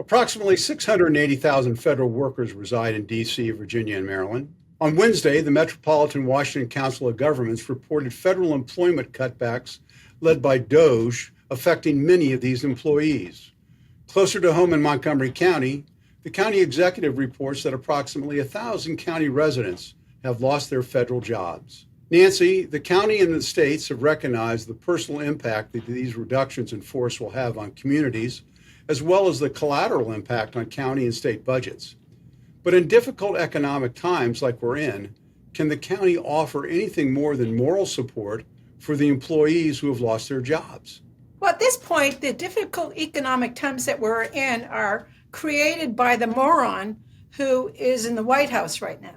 Approximately 680,000 federal workers reside in D.C., Virginia, and Maryland. On Wednesday, the Metropolitan Washington Council of Governments reported federal employment cutbacks led by DOGE affecting many of these employees. Closer to home in Montgomery County, the county executive reports that approximately 1,000 county residents have lost their federal jobs. Nancy, the county and the states have recognized the personal impact that these reductions in force will have on communities, as well as the collateral impact on county and state budgets. But in difficult economic times like we're in, can the county offer anything more than moral support for the employees who have lost their jobs? Well, at this point, the difficult economic times that we're in are created by the moron who is in the White House right now.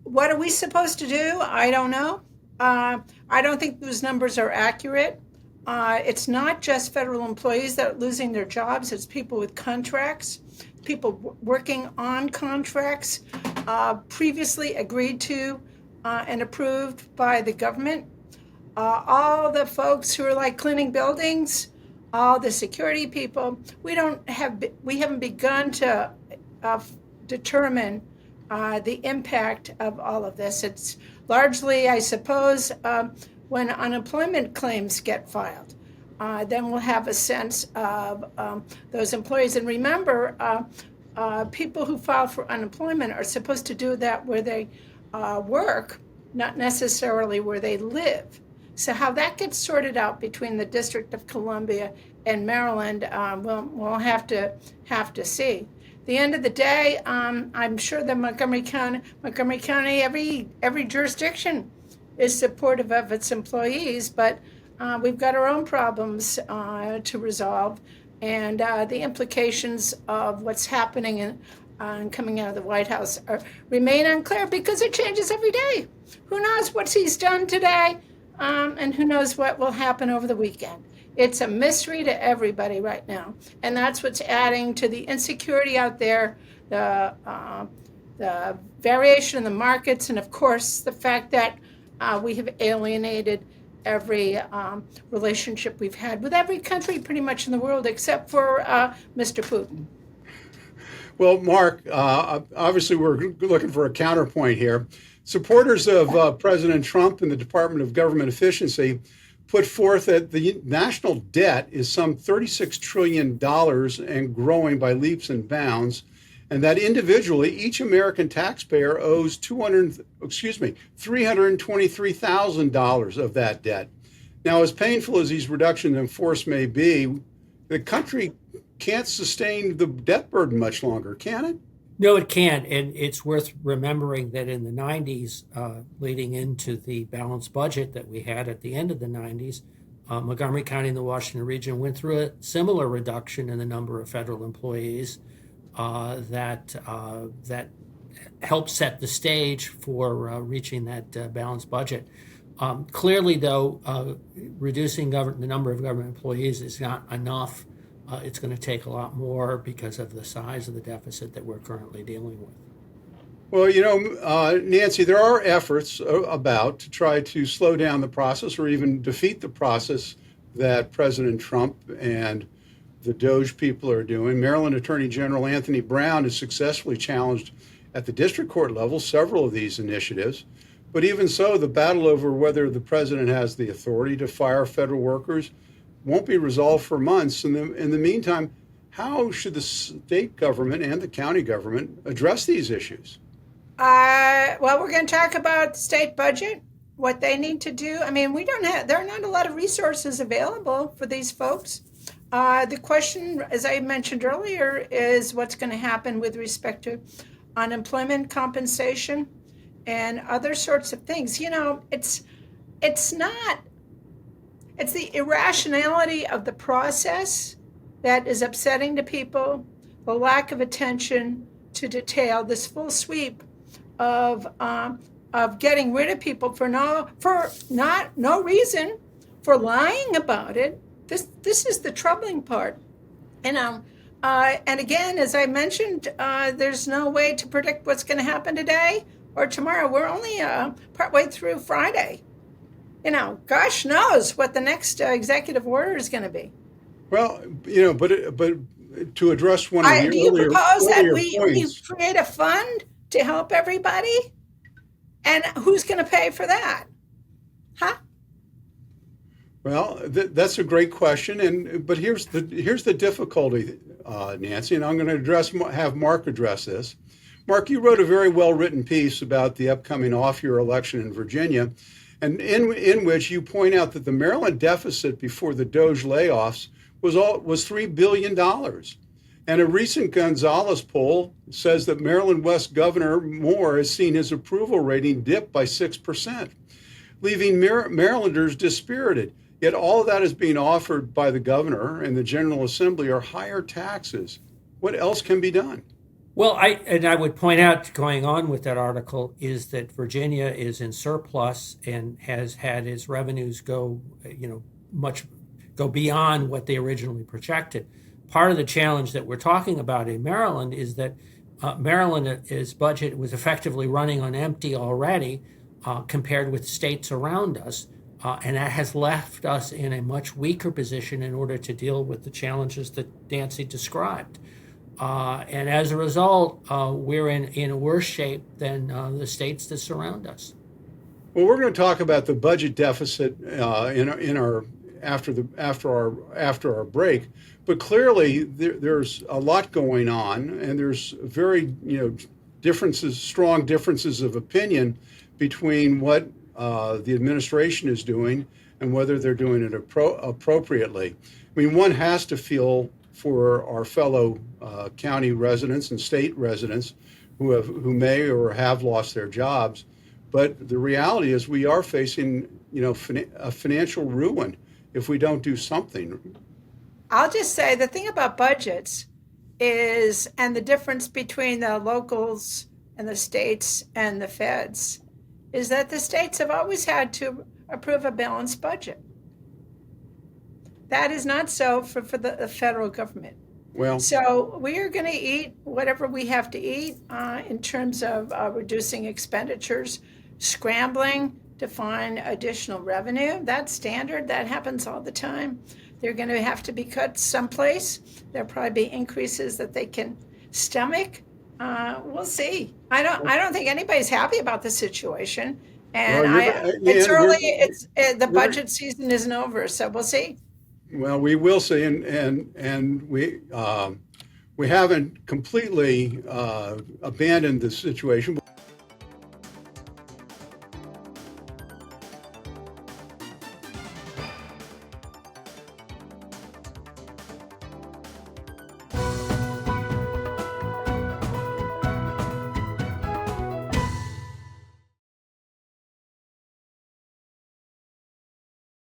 What are we supposed to do? I don't know. I don't think those numbers are accurate. It's not just federal employees that are losing their jobs. It's people with contracts, people working on contracts previously agreed to and approved by the government. All the folks who are like cleaning buildings, all the security people. We haven't begun to determine the impact of all of this. It's largely, I suppose, when unemployment claims get filed, then we'll have a sense of those employees. And remember, people who file for unemployment are supposed to do that where they work, not necessarily where they live. So how that gets sorted out between the District of Columbia and Maryland, we'll have to see. At the end of the day, I'm sure that Montgomery County, every jurisdiction is supportive of its employees, but we've got our own problems to resolve, and the implications of what's happening and coming out of the White House remain unclear because it changes every day. Who knows what he's done today, and who knows what will happen over the weekend. It's a mystery to everybody right now, and that's what's adding to the insecurity out there, the variation in the markets, and of course the fact that we have alienated every relationship we've had with every country pretty much in the world except for Mr. Putin. Well, Mark, obviously we're looking for a counterpoint here. Supporters of President Trump and the Department of Government Efficiency put forth that the national debt is some $36 trillion and growing by leaps and bounds, and that individually, each American taxpayer owes $323,000 of that debt. Now, as painful as these reductions in force may be, the country can't sustain the debt burden much longer, can it? No, it can't. And it's worth remembering that in the 90s, leading into the balanced budget that we had at the end of the 90s, Montgomery County and the Washington region went through a similar reduction in the number of federal employees that helped set the stage for reaching that balanced budget. Clearly, though, reducing the number of government employees is not enough. It's going to take a lot more because of the size of the deficit that we're currently dealing with. Well, Nancy, there are efforts about to try to slow down the process or even defeat the process that President Trump and the DOGE people are doing. Maryland Attorney General Anthony Brown has successfully challenged at the district court level several of these initiatives. But even so, the battle over whether the president has the authority to fire federal workers won't be resolved for months. In the meantime, how should the state government and the county government address these issues? Well, we're going to talk about the state budget, what they need to do. I mean, there are not a lot of resources available for these folks. The question, as I mentioned earlier, is what's going to happen with respect to unemployment compensation and other sorts of things. It's the irrationality of the process that is upsetting to people, the lack of attention to detail, this full sweep of getting rid of people for no reason, for lying about it. This is the troubling part. And again, as I mentioned, there's no way to predict what's going to happen today or tomorrow. We're only partway through Friday. Gosh knows what the next executive order is going to be. Well, but to address one of the Do you propose that earlier we points, create a fund to help everybody? And who's going to pay for that? Huh? well, that's a great question, but here's the difficulty, Nancy, and I'm going to have Mark address this. Mark, you wrote a very well-written piece about the upcoming off-year election in Virginia, and in which you point out that the Maryland deficit before the DOGE layoffs was $3 billion. And a recent Gonzalez poll says that Maryland West Governor Moore has seen his approval rating dip by 6%, leaving Marylanders dispirited. Yet all of that is being offered by the governor and the General Assembly are higher taxes. What else can be done? Well, I would point out, going on with that article, is that Virginia is in surplus and has had its revenues go beyond what they originally projected. Part of the challenge that we're talking about in Maryland is that Maryland's budget was effectively running on empty already compared with states around us. And that has left us in a much weaker position in order to deal with the challenges that Nancy described. And as a result, we're in a worse shape than the states that surround us. Well, we're going to talk about the budget deficit after our break. But clearly, there's a lot going on, and there's very strong differences of opinion between what the administration is doing and whether they're doing it appropriately. I mean, one has to feel for our fellow county residents and state residents who may or have lost their jobs, but the reality is we are facing a financial ruin if we don't do something. I'll just say the thing about budgets is, and the difference between the locals and the states and the feds, is that the states have always had to approve a balanced budget. That is not so for the federal government. Well, so we are going to eat whatever we have to eat in terms of reducing expenditures, scrambling to find additional revenue. That's standard. That happens all the time. They're going to have to be cut someplace. There'll probably be increases that they can stomach. We'll see. I don't think anybody's happy about the situation, and it's early. The budget season isn't over, so we'll see. Well, we will see, and we haven't completely abandoned the situation.